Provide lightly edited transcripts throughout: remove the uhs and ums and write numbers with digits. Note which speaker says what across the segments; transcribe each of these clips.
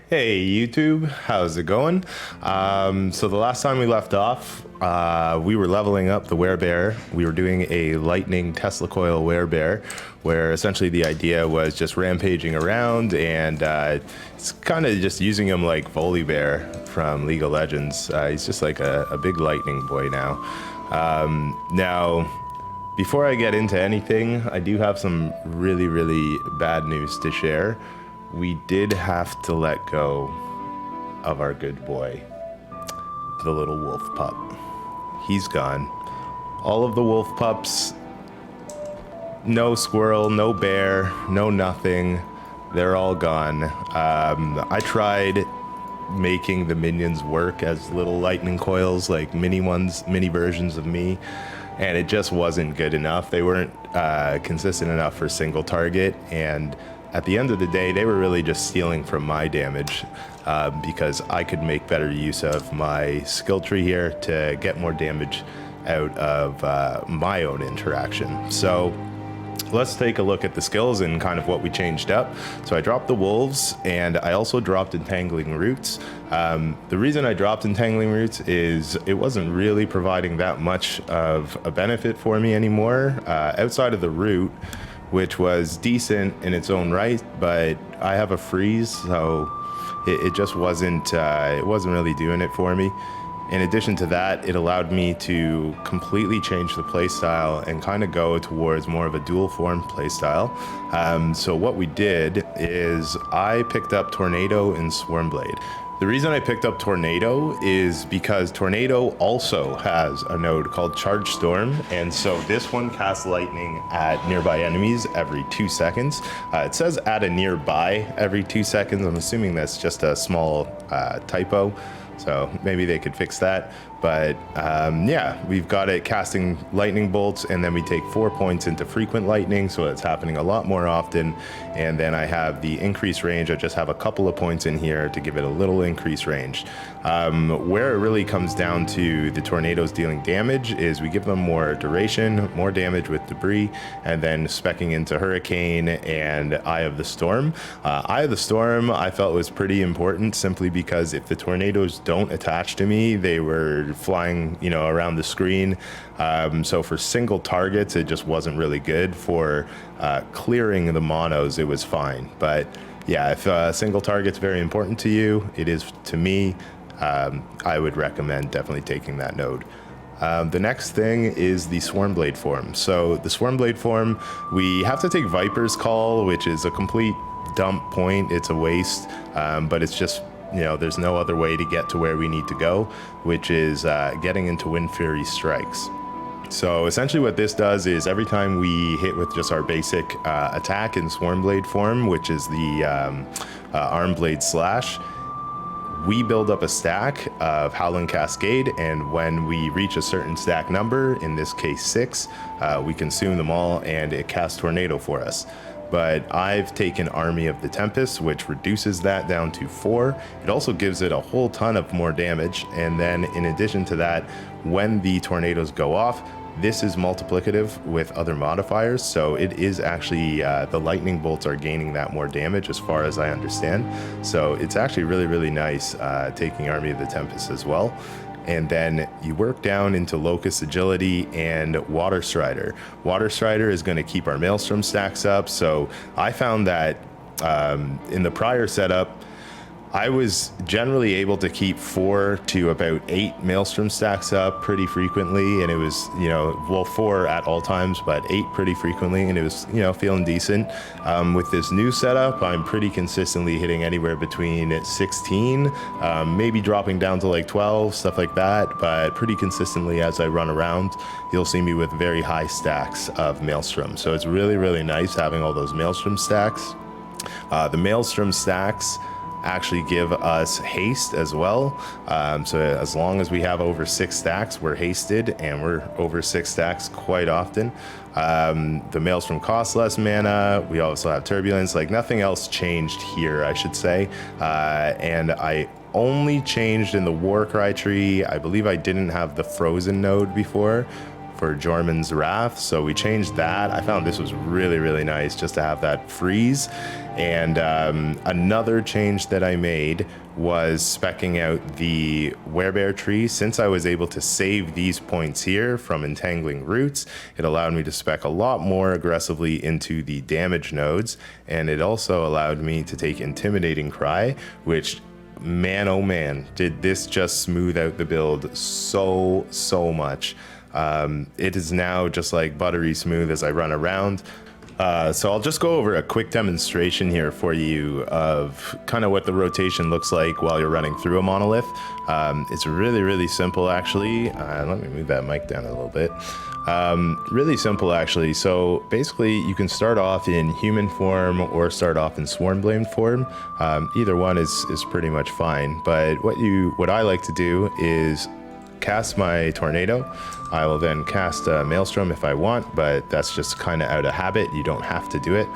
Speaker 1: Hey YouTube, how's it going? So the last time we left off, we were leveling up the Werebear. We were doing a lightning Tesla coil Werebear, where essentially the idea was just rampaging around and it's kind of just using him like Volibear from League of Legends. He's just like a big lightning boy now. Now, before I get into anything, I do have some really bad news to share. We did have to let go of our good boy, the little wolf pup. He's gone. All of the wolf pups, no squirrel, no bear, no nothing. They're all gone. I tried making the minions work as little lightning coils, like mini versions of me, and it just wasn't good enough. They weren't consistent enough for single target, and at the end of the day, they were really just stealing from my damage because I could make better use of my skill tree here to get more damage out of my own interaction. So let's take a look at the skills and kind of what we changed up. So I dropped the wolves and I also dropped entangling roots. The reason I dropped entangling roots is it wasn't really providing that much of a benefit for me anymore outside of the root, which was decent in its own right, but I have a freeze, so it just wasn't really doing it for me. In addition to that, it allowed me to completely change the playstyle and kind of go towards more of a dual form playstyle. So what we did is I picked up Tornado and Swarmblade. The reason I picked up Tornado is because Tornado also has a node called Charge Storm, and so this one casts lightning at nearby enemies every 2 seconds. It says at a nearby every 2 seconds. I'm assuming that's just a small typo, so maybe they could fix that. But yeah, we've got it casting lightning bolts, and then we take 4 points into frequent lightning, so it's happening a lot more often. And then I have the increased range. I just have a couple of points in here to give it a little increased range. Where it really comes down to the tornadoes dealing damage is we give them more duration, more damage with debris, and then speccing into Hurricane and Eye of the Storm. Eye of the Storm I felt was pretty important simply because if the tornadoes don't attach to me, they were flying, around the screen. So for single targets, it just wasn't really good. For clearing the monos, it was fine. But yeah, if single target's very important to you, it is to me. I would recommend definitely taking that node. The next thing is the Swarmblade form. So the Swarmblade form, we have to take Viper's Call, which is a complete dump point. It's a waste, but it's just, there's no other way to get to where we need to go, which is getting into Wind Fury strikes. So essentially what this does is every time we hit with just our basic attack in Swarmblade form, which is the Arm Blade Slash, we build up a stack of Howling Cascade, and when we reach a certain stack number, in this case 6, we consume them all and it casts Tornado for us. But I've taken Army of the Tempest, which reduces that down to 4. It also gives it a whole ton of more damage, and then in addition to that, when the tornadoes go off, this is multiplicative with other modifiers, so it is actually, the lightning bolts are gaining that more damage as far as I understand. So it's actually really nice taking Army of the Tempest as well. And then you work down into Locust Agility and Water Strider. Water Strider is going to keep our Maelstrom stacks up. So I found that in the prior setup, I was generally able to keep 4 to about 8 Maelstrom stacks up pretty frequently, and it was, 4 at all times, but 8 pretty frequently, and it was, feeling decent. With this new setup, I'm pretty consistently hitting anywhere between 16, maybe dropping down to like 12, stuff like that, but pretty consistently as I run around, you'll see me with very high stacks of Maelstrom. So it's really nice having all those Maelstrom stacks. The Maelstrom stacks actually give us haste as well. So as long as we have over 6 stacks, we're hasted, and we're over 6 stacks quite often. The Maelstrom costs less mana. We also have Turbulence. Like, nothing else changed here, I should say. And I only changed in the Warcry tree. I believe I didn't have the Frozen node before. for Jormun's Wrath, so we changed that. I found this was really nice just to have that freeze. And another change that I made was speccing out the Werebear tree. Since I was able to save these points here from entangling roots, it allowed me to spec a lot more aggressively into the damage nodes, and it also allowed me to take Intimidating Cry, which, man oh man, did this just smooth out the build so much. It is now just like buttery smooth as I run around. So I'll just go over a quick demonstration here for you of kind of what the rotation looks like while you're running through a monolith. It's really simple, actually. Let me move that mic down a little bit. Really simple, actually. So basically you can start off in human form or start off in Swarmblamed form. Either one is pretty much fine, but what I like to do is cast my Tornado. I will then cast a Maelstrom if I want, but that's just kind of out of habit. You don't have to do it,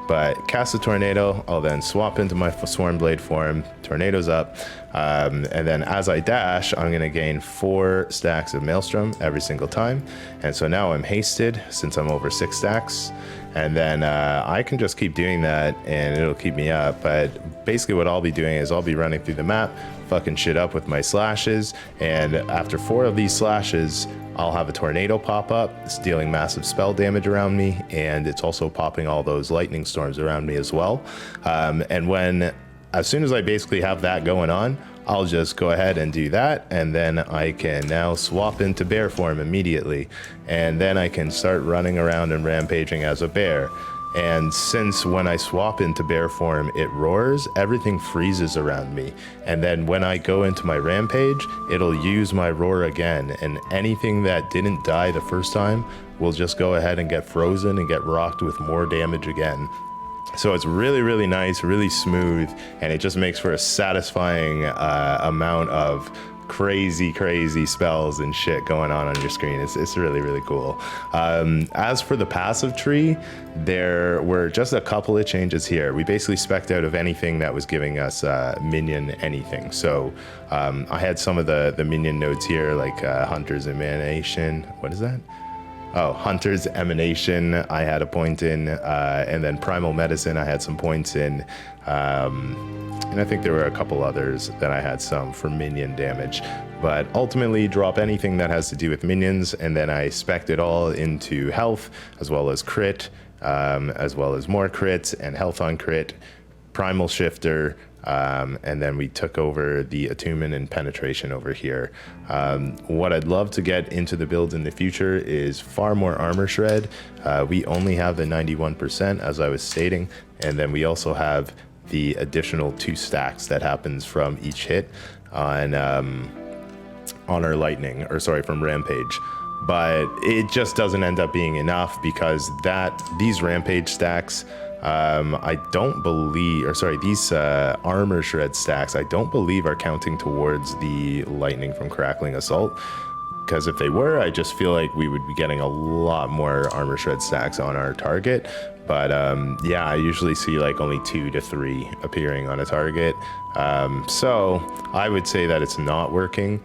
Speaker 1: but cast a Tornado. I'll then swap into my Swarmblade form, Tornado's up, and then as I dash, I'm going to gain 4 stacks of Maelstrom every single time. And so now I'm hasted since I'm over 6 stacks. And then I can just keep doing that and it'll keep me up. But basically what I'll be doing is I'll be running through the map, fucking shit up with my slashes. And after 4 of these slashes, I'll have a tornado pop up. It's dealing massive spell damage around me. And it's also popping all those lightning storms around me as well. And as soon as I basically have that going on, I'll just go ahead and do that, and then I can now swap into bear form immediately, and then I can start running around and rampaging as a bear. And since when I swap into bear form it roars, everything freezes around me, and then when I go into my rampage, it'll use my roar again, and anything that didn't die the first time will just go ahead and get frozen and get rocked with more damage again. So it's really nice, really smooth, and it just makes for a satisfying amount of crazy spells and shit going on your screen. It's really cool. As for the passive tree, there were just a couple of changes here. We basically spec'd out of anything that was giving us minion anything. So I had some of the minion nodes here, like Hunter's Emanation. What is that? Oh, Hunter's Emanation, I had a point in, and then Primal Medicine, I had some points in, and I think there were a couple others that I had some for minion damage. But ultimately, drop anything that has to do with minions, and then I spec'd it all into health, as well as crit, as well as more crits, and health on crit, Primal Shifter, and then we took over the attunement and penetration over here. What I'd love to get into the build in the future is far more armor shred. We only have the 91%, as I was stating, and then we also have the additional 2 stacks that happens from each hit on our lightning, or sorry, from rampage. But it just doesn't end up being enough, because these rampage stacks, I don't believe, or sorry, these armor shred stacks, I don't believe are counting towards the lightning from Crackling Assault, because if they were, I just feel like we would be getting a lot more armor shred stacks on our target. But yeah, I usually see like only 2 to 3 appearing on a target. So I would say that it's not working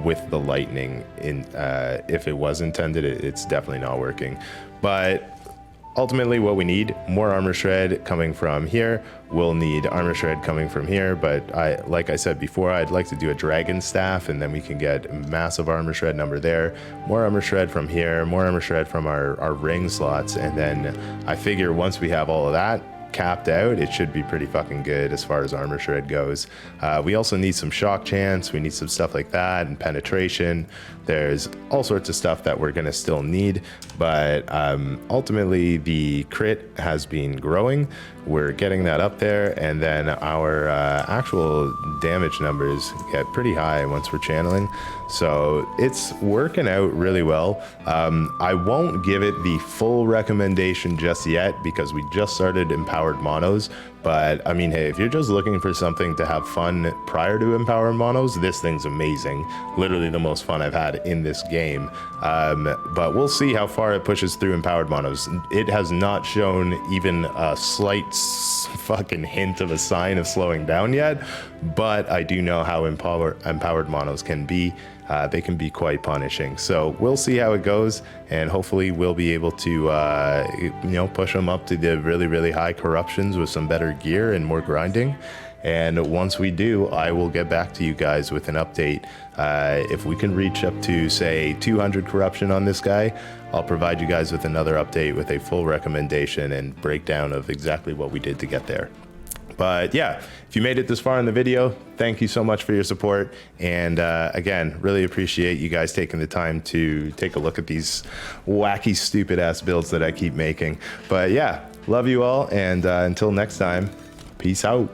Speaker 1: with the lightning. If it was intended, it's definitely not working. But ultimately what we need, more armor shred coming from here. We'll need armor shred coming from here, but like I said before, I'd like to do a dragon staff, and then we can get massive armor shred number there. More armor shred from here, more armor shred from our ring slots, and then I figure once we have all of that capped out, it should be pretty fucking good as far as armor shred goes. We also need some shock chance, we need some stuff like that, and penetration. There's all sorts of stuff that we're gonna still need, but ultimately the crit has been growing. We're getting that up there, and then our actual damage numbers get pretty high once we're channeling. So it's working out really well. I won't give it the full recommendation just yet, because we just started empowered monos, But I mean, hey, if you're just looking for something to have fun prior to empowered monos, this thing's amazing. Literally the most fun I've had in this game. But we'll see how far it pushes through empowered monos. It has not shown even a slight fucking hint of a sign of slowing down yet, but I do know how empowered monos can be. They can be quite punishing. So we'll see how it goes, and hopefully we'll be able to, push them up to the really, really high corruptions with some better gear and more grinding. And once we do, I will get back to you guys with an update. If we can reach up to, say, 200 corruption on this guy, I'll provide you guys with another update with a full recommendation and breakdown of exactly what we did to get there. But yeah, if you made it this far in the video, thank you so much for your support. And again, really appreciate you guys taking the time to take a look at these wacky, stupid ass builds that I keep making. But yeah, love you all. And until next time, peace out.